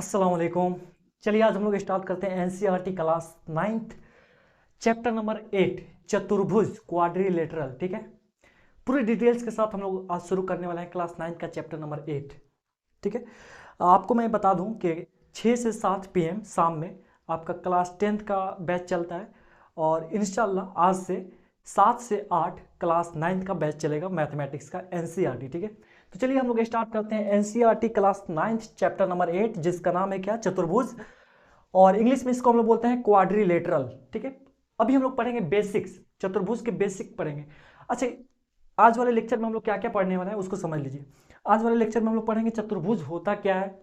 अस्सलाम वालेकुम। चलिए आज हम लोग स्टार्ट करते हैं NCERT class 9th chapter number 8 चतुर्भुज क्वाड्रिलेटरल। ठीक है, पूरी डिटेल्स के साथ हम लोग आज शुरू करने वाले हैं क्लास 9 का चैप्टर नंबर 8। ठीक है, आपको मैं बता दूं कि 6 से 7 पीएम शाम में आपका क्लास 10th का बैच चलता है और इंशाल्लाह आज से 7 से 8 क्लास 9th का बैच चलेगा मैथमेटिक्स का एनसीईआरटी। ठीक है, तो चलिए हम लोग स्टार्ट करते हैं NCERT class 9th chapter number 8 जिसका नाम है क्या, चतुर्भुज, और इंग्लिश में इसको हम लोग बोलते हैं क्वाड्रिलेटरल। ठीक है, अभी हम लोग पढ़ेंगे बेसिक्स, चतुर्भुज के बेसिक पढ़ेंगे। अच्छा, आज वाले लेक्चर में हम लोग क्या क्या पढ़ने वाले हैं उसको समझ लीजिए। आज वाले लेक्चर में हम लोग पढ़ेंगे चतुर्भुज होता क्या है,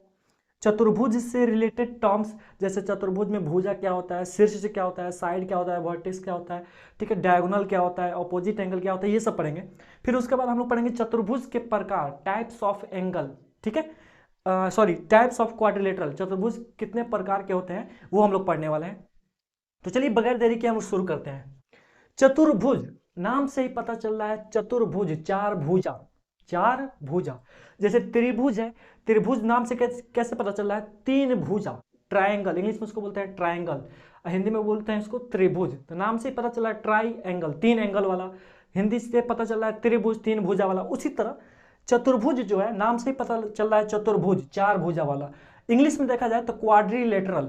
चतुर्भुज से रिलेटेड टर्म्स, जैसे चतुर्भुज में भुजा क्या होता है, शीर्ष क्या होता है, साइड क्या होता है, वर्टेक्स क्या होता है, ठीक है, डायगोनल क्या होता है, ऑपोजिट एंगल क्या होता है, ये सब पढ़ेंगे। फिर उसके बाद हम लोग पढ़ेंगे चतुर्भुज के प्रकार, टाइप्स ऑफ एंगल। ठीक है, सॉरी, टाइप्स ऑफ क्वाड्रिलेटरल, चतुर्भुज कितने प्रकार के होते हैं वो हम लोग पढ़ने वाले हैं। तो चलिए बगैर देरी के हम शुरू करते हैं। चतुर्भुज, नाम से ही पता चल रहा है चतुर्भुज, चार भुजा, चार भुजा। जैसे त्रिभुज है, त्रिभुज नाम से कैसे पता चल रहा है, तीन भुजा, ट्रायंगल, इंग्लिश में उसको बोलते हैं ट्रायंगल, हिंदी में बोलते हैं इसको त्रिभुज। तो नाम से ही पता चल रहा है ट्राई एंगल, तीन एंगल वाला, हिंदी से पता चल रहा है त्रिभुज, तीन भुजा वाला। उसी तरह चतुर्भुज जो है नाम से ही पता चल रहा है चतुर्भुज, चार भुजा वाला। इंग्लिश में देखा जाए तो क्वाड्रिलेटरल,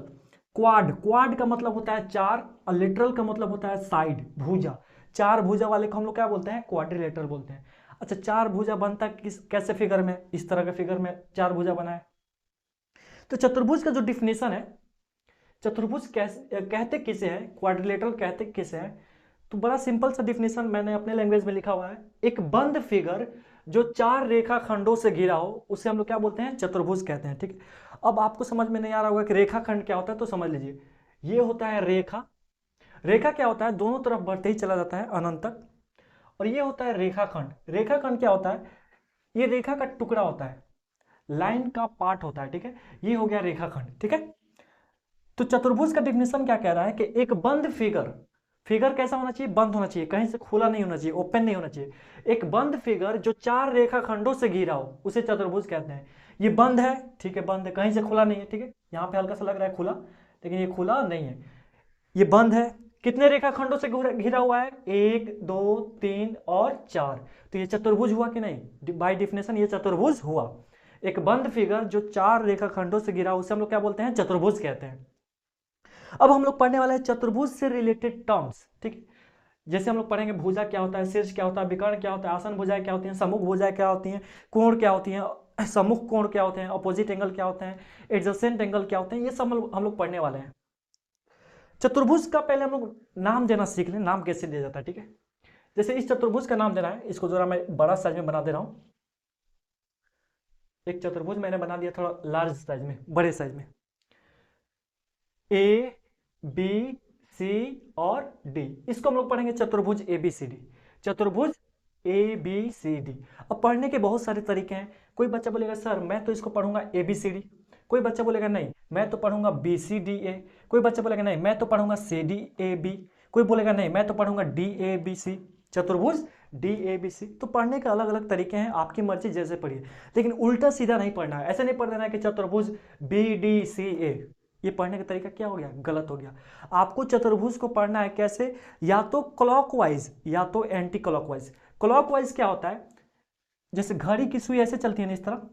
क्वाड, क्वाड का मतलब होता है चार और लिटरल का मतलब होता है साइड, भुजा। चार भुजा वाले को हम लोग क्या बोलते हैं, क्वाड्रिलेटरल बोलते हैं। अच्छा, चार भुजा बनता है किस कैसे फिगर में, इस तरह का फिगर में चार भुजा बना है। तो चतुर्भुज का जो डिफिनेशन है, चतुर्भुज कैसे कहते किसे है, क्वाड्रिलेटरल कहते किसे है, तो बड़ा सिंपल सा डिफिनेशन मैंने अपने लैंग्वेज में लिखा हुआ है। एक बंद फिगर जो चार रेखा खंडों से घिरा हो उसे हम लोग क्या बोलते हैं, चतुर्भुज कहते हैं। ठीक है, अब आपको समझ में नहीं आ रहा होगा कि रेखा खंड क्या होता है, तो समझ लीजिए। ये होता है रेखा, रेखा क्या होता है, दोनों तरफ बढ़ते ही चला जाता है अनंत तक। और ये होता है रेखाखंड, रेखाखंड क्या होता है, ये रेखा का टुकड़ा होता है, लाइन का पार्ट होता है। ठीक है, ये हो गया रेखाखंड। ठीक है, तो चतुर्भुज का डिफिनेशन क्या कह रहा है कि एक बंद फिगर, फिगर कैसा होना चाहिए, बंद होना चाहिए, कहीं से खुला नहीं होना चाहिए, ओपन नहीं होना चाहिए। एक बंद फिगर जो चार रेखाखंडों से घिरा हो उसे चतुर्भुज कहते हैं। ये बंद है, ठीक है, बंद है, कहीं से खुला नहीं है। ठीक है, यहाँ पे हल्का सा लग रहा है खुला, लेकिन ये खुला नहीं है, ये बंद है। कितने रेखाखंडों से घिरा हुआ है, एक, दो, तीन और चार। तो ये चतुर्भुज हुआ कि नहीं, बाय डिफिनेशन ये चतुर्भुज हुआ। एक बंद फिगर जो चार रेखाखंडों से घिरा उसे हम लोग क्या बोलते हैं, चतुर्भुज कहते हैं। अब हम लोग पढ़ने वाले हैं चतुर्भुज से रिलेटेड टर्म्स। ठीक है, जैसे हम लोग पढ़ेंगे भुजा क्या होता है, शीर्ष क्या होता है, विकर्ण क्या होता है, आसन भुजाएं क्या होती हैं, सम्मुख भुजाएं क्या होती हैं, कोण क्या होती हैं, सम्मुख कोण क्या होते हैं, अपोजिट एंगल क्या होते हैं, एडजेसेंट एंगल क्या होते हैं, ये सब हम लोग पढ़ने वाले हैं। चतुर्भुज का पहले हम लोग नाम देना सीख लें, नाम कैसे दिया जाता है। ठीक है, जैसे इस चतुर्भुज का नाम देना है, इसको जरा मैं बड़ा साइज में बना दे रहा हूं। एक चतुर्भुज मैंने बना दिया थोड़ा लार्ज साइज में, बड़े साइज में, ए बी सी और डी, इसको हम लोग पढ़ेंगे चतुर्भुज ए बी सी डी, चतुर्भुज ए बी सी डी। अब पढ़ने के बहुत सारे तरीके हैं। कोई बच्चा बोलेगा सर मैं तो इसको पढ़ूंगा ए बी सी डी, कोई बच्चा बोलेगा नहीं मैं तो पढ़ूंगा बी सी डी ए, कोई बच्चा बोलेगा नहीं मैं तो पढ़ूंगा सी डी ए बी, कोई बोलेगा नहीं मैं तो पढ़ूंगा डी ए बी सी, चतुर्भुज डी ए बी सी। तो पढ़ने के अलग अलग तरीके हैं, आपकी मर्जी जैसे पढ़िए, लेकिन उल्टा सीधा नहीं पढ़ना है। ऐसे नहीं पढ़ देना है कि चतुर्भुज बी डी सी ए, ये पढ़ने का तरीका क्या हो गया, गलत हो गया। आपको चतुर्भुज को पढ़ना है कैसे, या तो क्लॉकवाइज या तो एंटी क्लॉकवाइज। क्लॉकवाइज क्या होता है, जैसे घड़ी की सुई ऐसे चलती है ना, इस तरह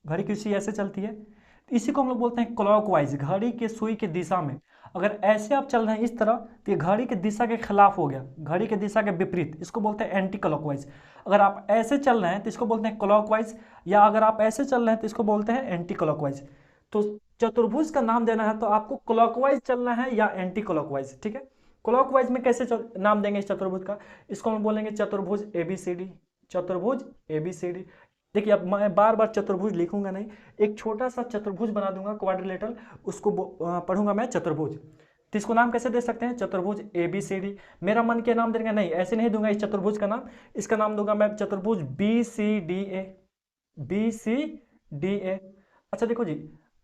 घड़ी की सुई ऐसे चलती है, तो इसी को हम लोग बोलते हैं क्लॉकवाइज, घड़ी के सुई की दिशा में। अगर ऐसे आप चल रहे हैं इस तरह तो ये घड़ी की दिशा के खिलाफ हो गया, घड़ी की दिशा के विपरीत, इसको बोलते हैं एंटी क्लॉकवाइज। अगर आप ऐसे चल रहे हैं तो इसको बोलते हैं क्लॉकवाइज, या अगर आप ऐसे चल रहे हैं तो इसको बोलते हैं एंटी क्लॉकवाइज। तो चतुर्भुज का नाम देना है तो आपको क्लॉकवाइज चलना है या एंटी क्लॉकवाइज। ठीक है, क्लॉकवाइज में कैसे नाम देंगे इस चतुर्भुज का, इसको हम बोलेंगे चतुर्भुज एबीसीडी, चतुर्भुज एबीसीडी। देखिए अब मैं बार बार चतुर्भुज लिखूंगा नहीं, एक छोटा सा चतुर्भुज बना दूंगा क्वाड्रिलेटरल, उसको पढ़ूंगा मैं चतुर्भुज। तो इसको नाम कैसे दे सकते हैं, चतुर्भुज ए बी सी डी। मेरा मन के नाम देंगे नहीं, ऐसे नहीं दूंगा इस चतुर्भुज का नाम, इसका नाम दूंगा मैं चतुर्भुज B C D A, B C D A. अच्छा देखो जी,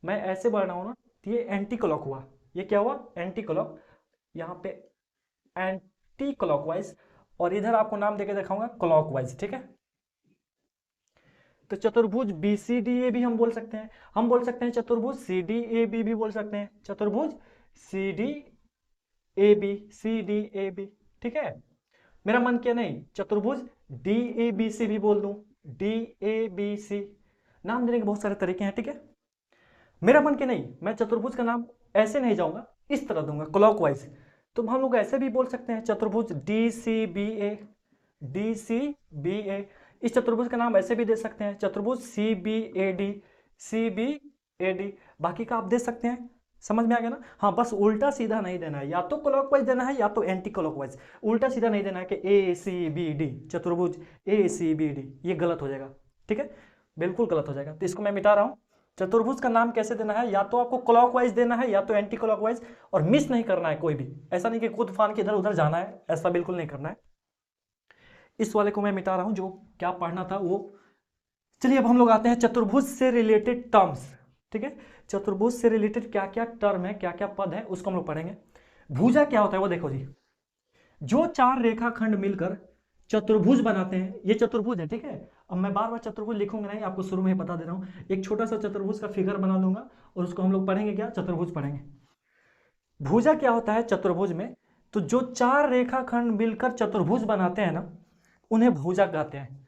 मैं ऐसे बढ़ रहा हूँ ना, तो ये एंटी क्लॉक हुआ, ये क्या हुआ, एंटी क्लॉक, यहाँ पे एंटी क्लॉकवाइज, और इधर आपको नाम देके दिखाऊंगा क्लॉकवाइज। ठीक है, तो चतुर्भुज बी सी डी ए भी हम बोल सकते हैं, हम बोल सकते हैं चतुर्भुज सी डी ए बी भी बोल सकते हैं, चतुर्भुज C D A B, C D A B, ठीक है। मेरा मन किया नहीं चतुर्भुज डी ए बी सी भी बोल दूं, डी ए बी सी, नाम देने के बहुत सारे तरीके हैं, ठीक है। मेरा मन के नहीं, मैं चतुर्भुज का नाम ऐसे नहीं जाऊंगा, इस तरह दूंगा क्लॉकवाइज। तो हम लोग ऐसे भी बोल सकते हैं चतुर्भुज D C B A, D C B ए। इस चतुर्भुज का नाम ऐसे भी दे सकते हैं चतुर्भुज C B A D, C B A D. बाकी का आप दे सकते हैं, समझ में आ गया ना। हाँ, बस उल्टा सीधा नहीं देना है, या तो क्लॉकवाइज देना है या तो एंटी क्लॉकवाइज। उल्टा सीधा नहीं देना है कि ए सी बी डी, चतुर्भुज ए सी बी डी, ये गलत हो जाएगा, ठीक है, बिल्कुल गलत हो जाएगा। तो इसको मैं मिटा रहा हूं। चतुर्भुज का नाम कैसे देना है, या तो आपको क्लॉकवाइज देना है या तो एंटी क्लॉकवाइज, और मिस नहीं करना है कोई भी। ऐसा नहीं कि कूद फान के इधर उधर जाना है, ऐसा बिल्कुल नहीं करना है। इस वाले को मैं मिटा रहा हूं, जो क्या पढ़ना था वो। चलिए अब हम लोग आते हैं चतुर्भुज से रिलेटेड टर्म्स, ठीक है। चतुर्भुज से रिलेटेड क्या क्या टर्म है, क्या क्या पद है, उसको हम लोग पढ़ेंगे। भुजा क्या होता है वो देखो जी, जो चार रेखाखंड मिलकर चतुर्भुज बनाते हैं, ये चतुर्भुज है, ठीक है। अब मैं बार बार चतुर्भुज लिखूंगा नहीं, आपको शुरू में ही बता दे रहा हूं। एक छोटा सा चतुर्भुज का फिगर बना दूंगा और उसको हम लोग पढ़ेंगे क्या, चतुर्भुज पढ़ेंगे। भुजा क्या होता है चतुर्भुज में, तो जो चार रेखाखंड मिलकर चतुर्भुज बनाते हैं ना, उन्हें भुजा कहते हैं।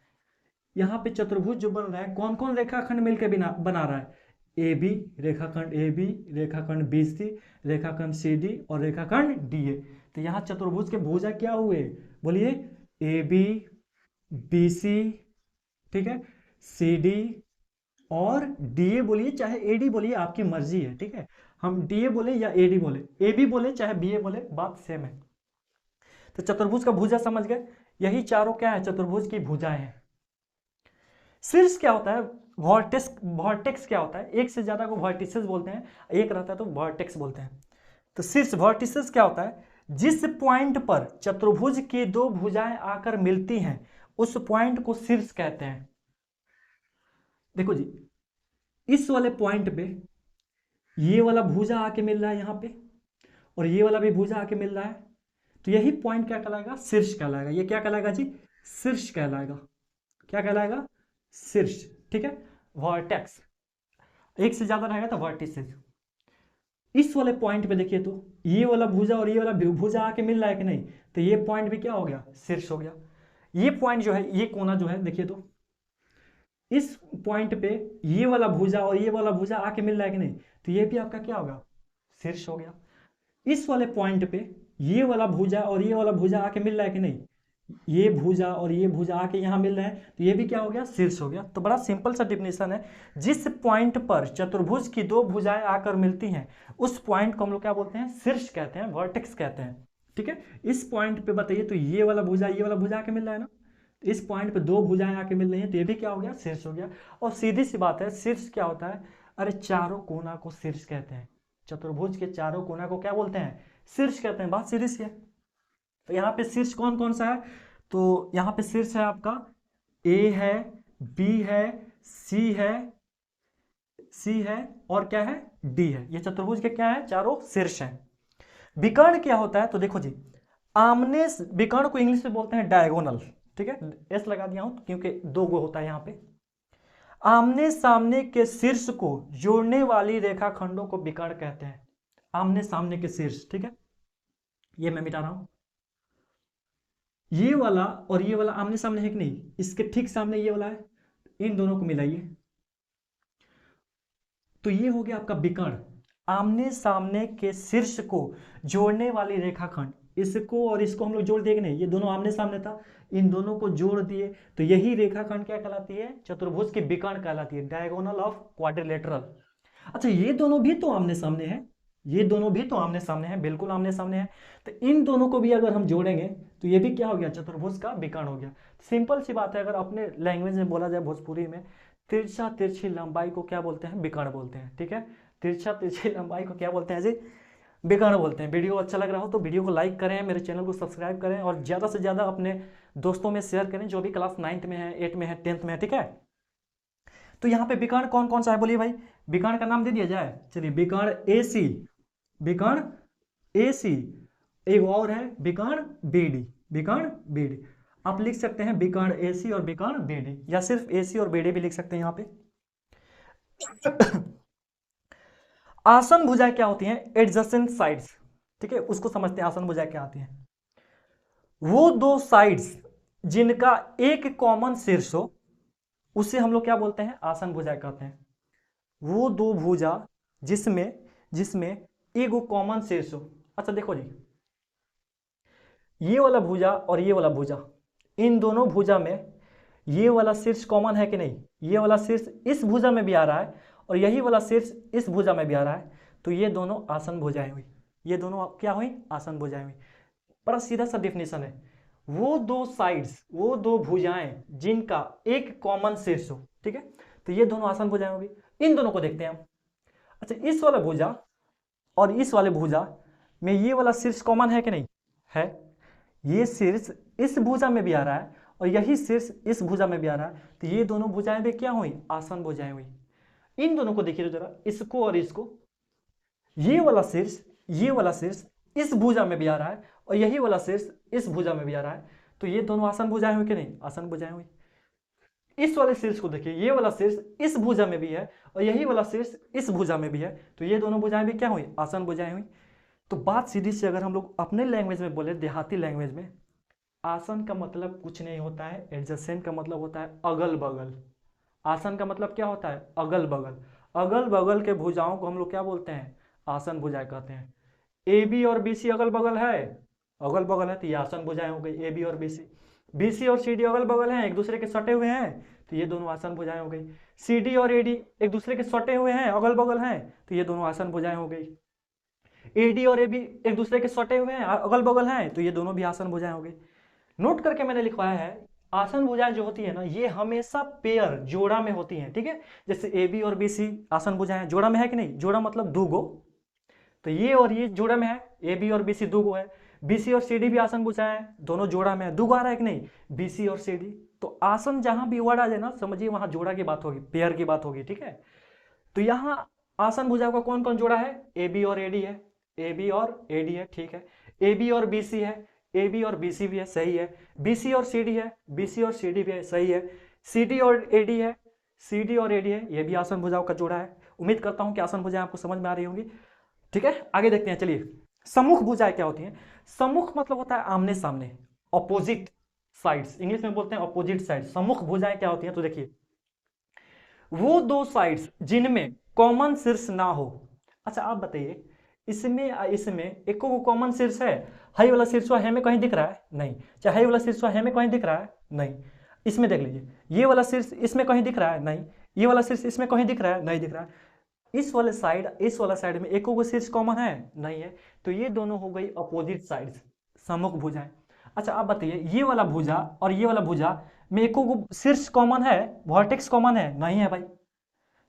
यहाँ पे चतुर्भुज जो बन रहा है, कौन कौन रेखाखंड मिलकर बना रहा है, ए बी, रेखाखंड ए बी, रेखाखंड बी सी, रेखाखंड सी डी और रेखाखंड डी ए। तो यहाँ चतुर्भुज के भुजा क्या हुए, बोलिए, ए बी, बी सी, ठीक है, सी डी और डी ए बोलिए, चाहे ए डी बोलिए, आपकी मर्जी है, ठीक है। हम डी ए बोले या ए डी बोले, ए बी बोले चाहे बी ए बोले, बात सेम है। तो चतुर्भुज का भुजा समझ गए, यही चारों क्या है, चतुर्भुज की भुजाएं हैं। शीर्ष क्या होता है, वर्टेक्स, वर्टेक्स क्या होता है, एक से ज्यादा को वर्टिसेस बोलते हैं, एक रहता है तो वर्टेक्स बोलते हैं। तो शीर्ष वर्टिसेस क्या होता है, जिस पॉइंट पर चतुर्भुज की दो भुजाएं आकर मिलती हैं उस पॉइंट को शीर्ष कहते हैं। देखो जी, इस वाले पॉइंट पे ये वाला भुजा आके मिल रहा है यहाँ पे, और ये वाला भी भुजा आके मिल रहा है, तो यही पॉइंट क्या कहलाएगा, शीर्ष कहलाएगा। ये क्या कहलाएगा जी, शीर्ष कहलाएगा। क्या कहलाएगा, शीर्ष, ठीक है। वर्टेक्स, एक से ज्यादा रहेगा तो वर्टिसेस। इस वाले पॉइंट पे देखिए, तो ये वाला भुजा और ये वाला भुजा आके मिल रहा है कि नहीं, तो ये पॉइंट भी क्या हो गया, शीर्ष हो गया। ये पॉइंट जो है, ये कोना जो है, देखिए तो इस पॉइंट पे ये वाला भुजा और ये वाला भुजा आके मिल रहा है कि नहीं, तो ये भी आपका क्या होगा, शीर्ष हो गया। इस वाले पॉइंट पे ये वाला भुजा और ये वाला भुजा आके मिल रहा है कि नहीं, ये भुजा और ये भुजा आके यहां मिल रहे हैं, तो ये भी क्या हो गया, शीर्ष हो गया। तो बड़ा सिंपल सा डिफिनेशन है, जिस पॉइंट पर चतुर्भुज की दो भुजाएं आकर मिलती हैं उस पॉइंट को हम लोग क्या बोलते हैं, शीर्ष कहते हैं, वर्टेक्स कहते हैं, ठीक है। इस पॉइंट पे बताइए, तो ये वाला भुजा आके मिल रहा है ना, इस पॉइंट पे दो भुजाएं आके मिल रही हैं, तो ये भी क्या हो गया, शीर्ष हो गया। और सीधी सी बात है, शीर्ष क्या होता है, अरे चारों कोना को शीर्ष कहते हैं। चतुर्भुज के चारों कोना को क्या बोलते हैं, शीर्ष कहते हैं, बात सीधी सी है। तो यहाँ पे शीर्ष कौन कौन सा है, तो यहाँ पे शीर्ष है आपका ए है, बी है, सी है और क्या है, डी है। ये चतुर्भुज के क्या है, चारों शीर्ष हैं। विकर्ण क्या होता है, तो देखो जी, आमने, विकर्ण को इंग्लिश में बोलते हैं डायगोनल, ठीक है, एस लगा दिया हूं क्योंकि दो गो होता है यहाँ पे। आमने सामने के शीर्ष को जोड़ने वाली रेखाखंडों को विकर्ण कहते हैं। आमने सामने के शीर्ष, ठीक है, ये मैं मिटा रहा हूं। ये वाला और ये वाला आमने सामने है कि नहीं, इसके ठीक सामने ये वाला है, इन दोनों को मिलाइए, तो ये हो गया आपका विकर्ण। आमने सामने के शीर्ष को जोड़ने वाली रेखाखंड, इसको और इसको हम लोग जोड़ देंगे नहीं, ये दोनों आमने सामने था, इन दोनों को जोड़ दिए, तो यही रेखाखंड क्या कहलाती है, चतुर्भुज की विकर्ण कहलाती है, डायगोनल ऑफ क्वाड्रिलेटरल। अच्छा, ये दोनों भी तो आमने सामने हैं, ये दोनों भी तो आमने सामने हैं, बिल्कुल आमने सामने हैं, तो इन दोनों को भी अगर हम जोड़ेंगे तो ये भी क्या हो गया, चतुर्भुज का विकर्ण हो गया। सिंपल सी बात है, अगर अपने लैंग्वेज में बोला जाए भोजपुरी में, तिरछा तिरछी लंबाई को क्या बोलते हैं, विकर्ण बोलते हैं, ठीक है। तिरछा तिरछी लंबाई को क्या बोलते हैं जी, विकर्ण बोलते हैं। वीडियो अच्छा लग रहा हो तो वीडियो को लाइक करें, मेरे चैनल को सब्सक्राइब करें और ज़्यादा से ज़्यादा अपने दोस्तों में शेयर करें जो भी क्लास 9th में है, 8th में है, 10th में है, ठीक है। तो यहाँ पे विकर्ण कौन कौन सा है, बोलिए भाई, विकर्ण का नाम दे दिया जाए। चलिए, विकर्ण ए सी, विकर्ण ए सी, एक और है विकर्ण बी डी, विकर्ण बी डी। आप लिख सकते हैं विकर्ण AC और विकर्ण BD, या सिर्फ AC और BD भी लिख सकते हैं यहाँ पे। आसन भुजाएं क्या होती हैं? एडजेसेंट साइड्स, ठीक है, उसको समझते हैं आसन भुजाएं क्या होती हैं। वो दो साइड्स जिनका एक कॉमन शीर्ष हो, उसे हम लोग क्या बोलते हैं? आसन भुजा कहते हैं। वो दो भुजा जिसमें जिसमें एक कॉमन शीर्ष हो। अच्छा देखो जी, ये वाला भुजा और ये वाला भुजा, इन दोनों भुजा में ये वाला शीर्ष कॉमन है कि नहीं? ये वाला शीर्ष इस भुजा में भी आ रहा है और यही वाला शीर्ष इस भुजा में भी आ रहा है, तो ये दोनों आसन भुजाएं हुई। ये दोनों क्या हुई? आसन भुजाएं हुई। बड़ा सीधा सा डेफिनेशन है, वो दो साइड्स, वो दो भुजाएं जिनका एक कॉमन शीर्ष हो, ठीक है, तो ये दोनों आसन भुजाएं होगी। इन दोनों को देखते हैं हम। अच्छा, इस वाला भुजा और इस वाले भुजा में ये वाला शीर्ष कॉमन है कि नहीं? है। ये शीर्ष इस भुजा में भी आ रहा है और यही शीर्ष इस भुजा में भी आ रहा है, तो ये दोनों भुजाएं भी क्या हुई? आसन भुजाएं हुई। इन दोनों को देखिए जरा, इसको और इसको, ये वाला शीर्ष इस भुजा में भी आ रहा है और यही वाला शीर्ष इस भुजा में भी आ रहा है, तो ये दोनों आसन भुजाएं हुई कि नहीं? आसन भुजाएं हुई। इस वाले शीर्ष को देखिए, ये वाला शीर्ष इस भुजा में भी है और यही वाला शीर्ष इस भुजा में भी है, तो ये दोनों भुजाएं भी क्या हुई? आसन भुजाएं हुई। तो बात सीधी सी अगर हम लोग अपने लैंग्वेज में बोले, देहाती लैंग्वेज में, आसन का मतलब कुछ नहीं होता है, एडजेसेंट का मतलब होता है अगल बगल। आसन का मतलब क्या होता है? अगल बगल। अगल बगल के भुजाओं को हम लोग क्या बोलते हैं? आसन भुजाएं कहते हैं। AB और BC अगल बगल है, अगल बगल है, तो ये आसन भुजाएं हो गई AB और BC। BC और CD अगल बगल हैं, एक दूसरे के सटे हुए हैं, तो ये दोनों आसन भुजाएं हो गई। CD और AD एक दूसरे के सटे हुए हैं, अगल बगल हैं, तो ये दोनों आसन भुजाएं हो गई। AD और AB एक दूसरे के सटे हुए हैं, अगल बगल हैं, तो ये दोनों भी आसन भुजाएं हो गई। नोट करके मैंने लिखवाया है, आसन भुजाएं जो होती है ना, ये हमेशा पेयर, जोड़ा में होती हैं, ठीक है। जैसे AB और BC आसन भुजाएं जोड़ा में है कि नहीं? जोड़ा मतलब दो गो, तो ये और ये जोड़ा में है, AB और BC दो गो है। BC और CD भी आसन भुजाएं हैं, दोनों जोड़ा में है। दो गो आ रहा है कि नहीं? BC और CD। तो आसन जहां भी वर्ड आ जाए ना, समझिए वहां जोड़ा की बात होगी, पेयर की बात होगी, ठीक है। तो यहाँ आसन भुजाओं का कौन कौन जोड़ा है? AB और AD है, AB और AD है, ठीक है। AB और BC है, AB और BC भी है, सही है। BC और CD है, BC और CD भी है, सही है। CD और AD है, CD और AD है, ये भी आसन भुजाओं का जोड़ा है। उम्मीद करता हूं कि आसन भुजाएं आपको समझ में आ रही होंगी, ठीक है। आगे देखते हैं, चलिए। सम्मुख भुजाएं क्या होती हैं? सम्मुख मतलब होता है आमने सामने, ऑपोजिट साइड्स, इंग्लिश में बोलते हैं ऑपोजिट साइड। सम्मुख भुजाएं क्या होती हैं? तो देखिए, वो दो साइड्स जिनमें कॉमन शीर्ष ना हो। अच्छा आप बताइए, इसमें इसमें एक को कॉमन शीर्ष है? हाई वाला शीर्ष है में कहीं दिख रहा है? नहीं। चाहे हाई वाला शीर्ष है में कहीं दिख रहा है? नहीं। इसमें देख लीजिए, ये वाला शीर्ष इसमें कहीं दिख रहा है? नहीं। ये वाला शीर्ष इसमें कहीं दिख रहा है? नहीं दिख रहा है। इस वाले साइड इस वाला साइड में एक को शीर्ष कॉमन है? नहीं है। तो ये दोनों हो गई अपोजिट साइड्स, सम्मुख भुजाएं। अच्छा आप बताइए, ये वाला भुजा और ये वाला भुजा में एक को शीर्ष कॉमन है, वर्टेक्स कॉमन है? नहीं है भाई।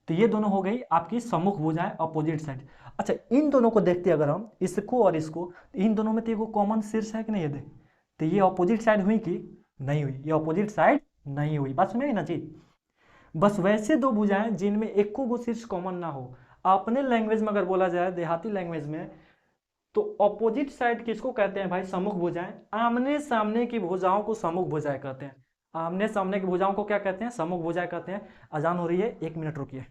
तो ये दोनों हो गई आपकी सम्मुख भुजाएं, अपोजिट साइड। अच्छा इन दोनों को देखते अगर हम, इसको और इसको, तो इन दोनों में तो एक कॉमन शीर्ष है कि नहीं? ये देख, तो ये अपोजिट साइड हुई कि नहीं हुई? ये अपोजिट साइड नहीं हुई। बात समझ ना जी। बस वैसे दो भुजाएं जिनमें एक को शीर्ष कॉमन ना हो। अपने लैंग्वेज में अगर बोला जाए, देहाती लैंग्वेज में, तो ऑपोजिट साइड किसको कहते हैं भाई? सम्मुख भुजाएं। आमने सामने की भुजाओं को सम्मुख भुजाएं कहते हैं। आमने सामने की भुजाओं को क्या कहते हैं? सम्मुख भुजाएं कहते हैं। अजान हो रही है, 1 मिनट रुकिए।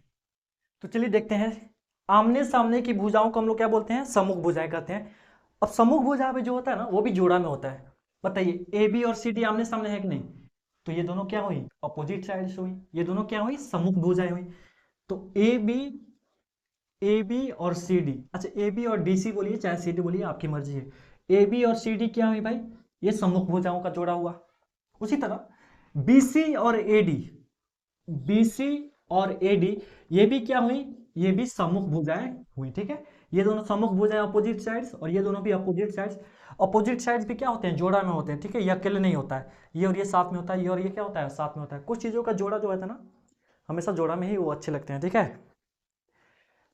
तो चलिए देखते हैं, आमने सामने की भुजाओं को हम लोग क्या बोलते हैं? सम्मुख भुजाएं कहते हैं। अब सम्मुख भुजा में जो होता है ना, वो भी जोड़ा में होता है। बताइए, AB और CD आमने सामने है कि नहीं? तो ये दोनों क्या हुई? अपोजिट साइड्स हुई। ये दोनों क्या हुई? सम्मुख भुजाएं हुई। तो AB और CD, अच्छा AB और DC बोलिए चाहे CD बोलिए, आपकी मर्जी है। AB और CD क्या हुई भाई? ये सम्मुख भुजाओं का जोड़ा हुआ। उसी तरह BC और AD, BC और AD ये भी क्या हुई? ये भी सम्मुख भुजाएं हुई, ठीक है। ये दोनों सम्मुख भुजाएं अपोजिट साइड्स, और ये दोनों भी अपोजिट साइड्स। अपोजिट साइड्स भी क्या होते हैं? जोड़ा में होते हैं, ठीक है। ये अकेले नहीं होता है, ये और ये साथ में होता है, ये और ये क्या होता है? साथ में होता है। कुछ चीजों का जोड़ा जो होता है ना, हमेशा जोड़ा में ही वो अच्छे लगते हैं, ठीक है।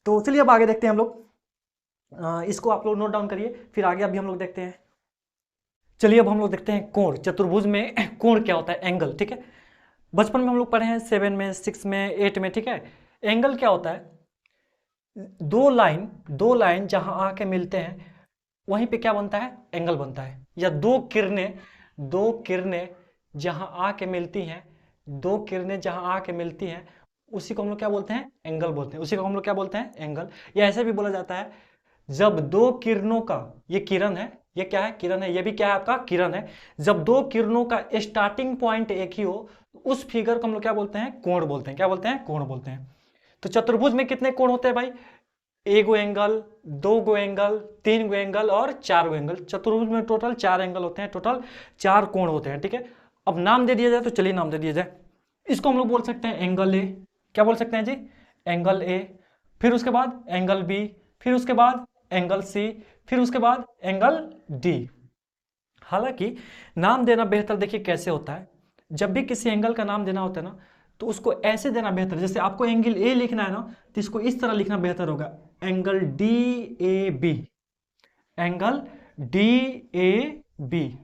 तो चलिए अब आगे देखते हैं हम लोग। इसको आप लोग नोट डाउन करिए, फिर आगे अभी हम लोग देखते हैं। चलिए अब हम लोग देखते हैं कोण। चतुर्भुज में कोण क्या होता है? एंगल, ठीक है। बचपन में हम लोग पढ़े हैं, 7 में, 6 में, 8 में, ठीक है। एंगल क्या होता है? दो लाइन जहां आके मिलते हैं, वहीं पे क्या बनता है? एंगल बनता है। या दो किरणें जहां आके मिलती हैं, दो किरणें जहां आके मिलती हैं, उसी को हम लोग क्या बोलते हैं? एंगल बोलते हैं। उसी को हम लोग क्या बोलते हैं? एंगल। या ऐसे भी बोला जाता है, जब दो किरणों का, ये किरण है, ये क्या है? किरण है। ये भी क्या है? आपका किरण है। जब दो किरणों का स्टार्टिंग पॉइंट एक ही हो, उस फिगर को हम लोग क्या बोलते हैं? कोण बोलते हैं। क्या बोलते हैं? कोण बोलते हैं। तो चतुर्भुज में कितने कोण होते हैं भाई? एक गो एंगल, दो गो एंगल, तीन गो एंगल और चार गो एंगल। चतुर्भुज में टोटल 4 एंगल होते हैं, टोटल 4 कोण होते हैं। ठीक है, अब नाम दे दिया जाए तो चलिए नाम दे दिया जाए। इसको हम लोग बोल सकते हैं एंगल ए। क्या बोल सकते हैं जी? Angle A. फिर उसके बाद एंगल बी, फिर उसके बाद एंगल सी, फिर उसके बाद एंगल डी। हालांकि नाम देना बेहतर देखिए कैसे होता है। जब भी किसी एंगल का नाम देना होता है ना, तो उसको ऐसे देना बेहतर, जैसे आपको एंगल ए लिखना है ना, तो इसको इस तरह लिखना बेहतर होगा, angle D A B, angle D A B,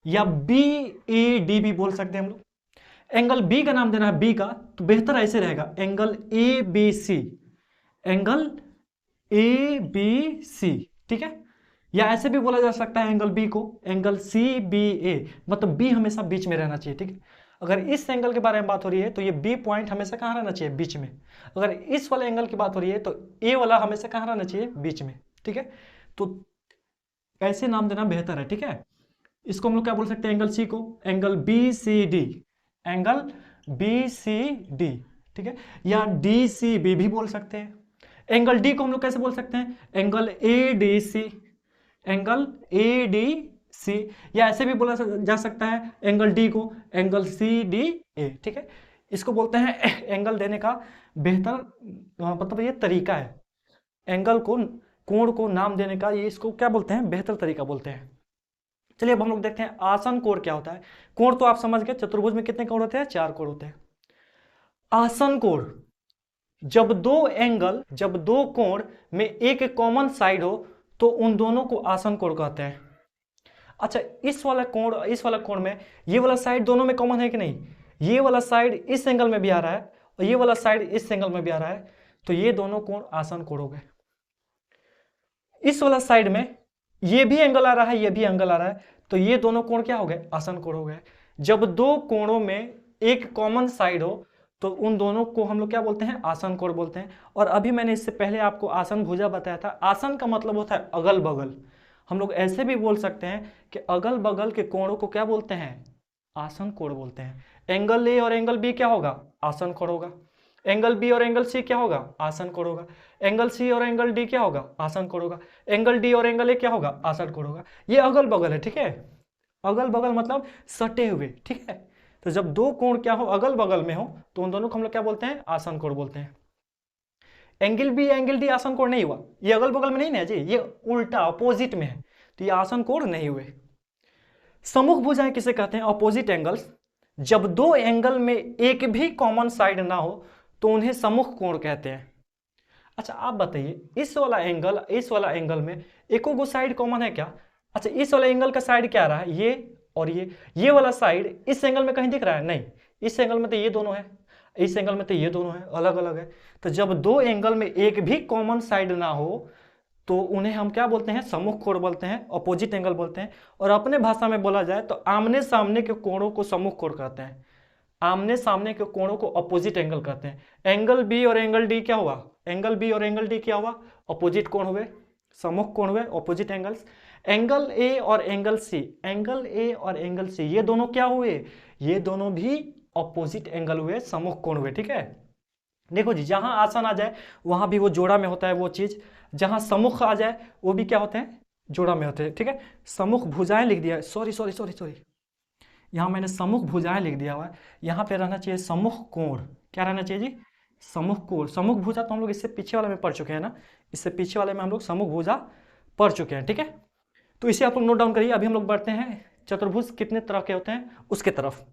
या बी ए डी भी बोल सकते हैं हम लोग। एंगल बी का नाम देना है बी का, तो बेहतर ऐसे रहेगा, angle A B C, angle A B C. ठीक है, या ऐसे भी बोला जा सकता है एंगल बी को, एंगल सी बी ए, मतलब बी हमेशा बीच में रहना चाहिए। ठीक है, अगर इस एंगल के बारे में बात हो रही है तो ये बी पॉइंट हमेशा कहाँ रहना चाहिए? बीच में। अगर इस वाले एंगल की बात हो रही है तो ए वाला हमेशा कहाँ रहना चाहिए? बीच में। ठीक है, तो ऐसे नाम देना बेहतर है। ठीक है, इसको हम लोग क्या बोल सकते हैं? एंगल सी को angle B C D, angle B C D. ठीक है, या डी सी बी भी बोल सकते हैं। एंगल डी को हम लोग कैसे बोल सकते हैं? Angle A D C, angle A D C, या ऐसे भी बोला जा सकता है एंगल डी को एंगल सी डी ए। ठीक है, इसको बोलते हैं एंगल देने का बेहतर, मतलब ये तरीका है एंगल को, कोण को नाम देने का, ये इसको क्या बोलते हैं? बेहतर तरीका बोलते हैं। चलिए अब हम लोग देखते हैं आसन कोण क्या होता है। कोण तो आप समझ गए, चतुर्भुज में कितने कोण होते हैं? 4 कोण होते हैं। आसन कोण, जब दो कोण में एक कॉमन साइड हो तो उन दोनों को आसन कोण कहते हैं। अच्छा, इस वाला कोण में ये वाला साइड दोनों में कॉमन है कि नहीं? ये वाला साइड इस एंगल में भी आ रहा है और ये वाला साइड इस एंगल में भी आ रहा है, तो ये दोनों कोण आसन कोण हो गए। इस वाला साइड में ये भी एंगल आ रहा है, ये भी एंगल आ रहा है, तो ये दोनों कोण क्या हो गए? आसन कोण हो गए। जब दो कोणों में एक कॉमन साइड हो तो उन दोनों को हम लोग क्या बोलते हैं? आसन कोण बोलते हैं। और अभी मैंने इससे पहले आपको आसन भुजा बताया था। आसन का मतलब होता है अगल बगल। हम लोग ऐसे भी बोल सकते हैं कि अगल बगल के कोणों को क्या बोलते हैं? आसन कोण बोलते हैं। एंगल ए और एंगल बी क्या होगा? आसन कोण होगा। एंगल बी और एंगल सी क्या होगा? आसन कोण होगा। एंगल सी और एंगल डी क्या होगा? आसन कोण होगा। एंगल डी और एंगल ए क्या होगा? आसन कोण होगा। ये अगल बगल है। ठीक है, अगल बगल मतलब सटे हुए। ठीक है, तो जब दो कोण क्या हो? अगल बगल में हो, तो उन दोनों को हम लोग क्या बोलते हैं? आसन कोण बोलते हैं। एंगल बी एंगल डी आसन कोण नहीं हुआ, ये अगल बगल में नहीं ना जी, ये उल्टा अपोजिट में है, तो ये आसन कोण नहीं हुए। सम्मुख भुजाएं किसे कहते हैं? Opposite angles. जब दो एंगल में एक भी कॉमन साइड ना हो तो उन्हें सम्मुख कोण कहते हैं। अच्छा, आप बताइए, इस वाला एंगल में एको गो साइड कॉमन है क्या? अच्छा, इस वाला एंगल का साइड क्या आ रहा है? ये और ये वाला साइड इस एंगल में कहीं दिख रहा है? नहीं, इस एंगल में तो ये दोनों है, इस एंगल में तो ये दोनों है, अलग अलग है। तो जब दो एंगल में एक भी कॉमन साइड ना हो तो उन्हें हम क्या बोलते हैं? सम्मुख कोण बोलते हैं, अपोजिट एंगल बोलते हैं। और अपने भाषा में बोला जाए तो आमने सामने के कोणों को सम्मुख कोण कहते हैं, आमने सामने के कोणों को अपोजिट एंगल कहते हैं। एंगल बी और एंगल डी क्या हुआ? एंगल बी और एंगल डी क्या हुआ? अपोजिट कोण हुए, सम्मुख कोण हुए, अपोजिट एंगल्स। एंगल ए और एंगल सी, एंगल ए और एंगल सी, ये दोनों क्या हुए? ये दोनों भी अपोजिट एंगल हुए, सम्मुख कोण हुए। ठीक है, देखो जी, जहां आसन आ जाए वहां भी वो जोड़ा में होता है वो चीज, जहां सम्मुख आ जाए वो भी क्या होते हैं? जोड़ा में होते हैं। ठीक है, सम्मुख भुजाएं लिख दिया, सॉरी, यहाँ मैंने सम्मुख भुजाएं लिख दिया हुआ है, यहाँ पे रहना चाहिए सम्मुख कोण। क्या रहना चाहिए जी? सम्मुख कोण। सम्मुख भुजा तो हम लोग इससे पीछे वाले में पढ़ चुके हैं ना, इससे पीछे वाले में हम लोग सम्मुख भुजा पढ़ चुके हैं। ठीक है, तो इसे आप लोग नोट डाउन करिए। अभी हम लोग बढ़ते हैं चतुर्भुज कितने तरह के होते हैं उसके तरफ।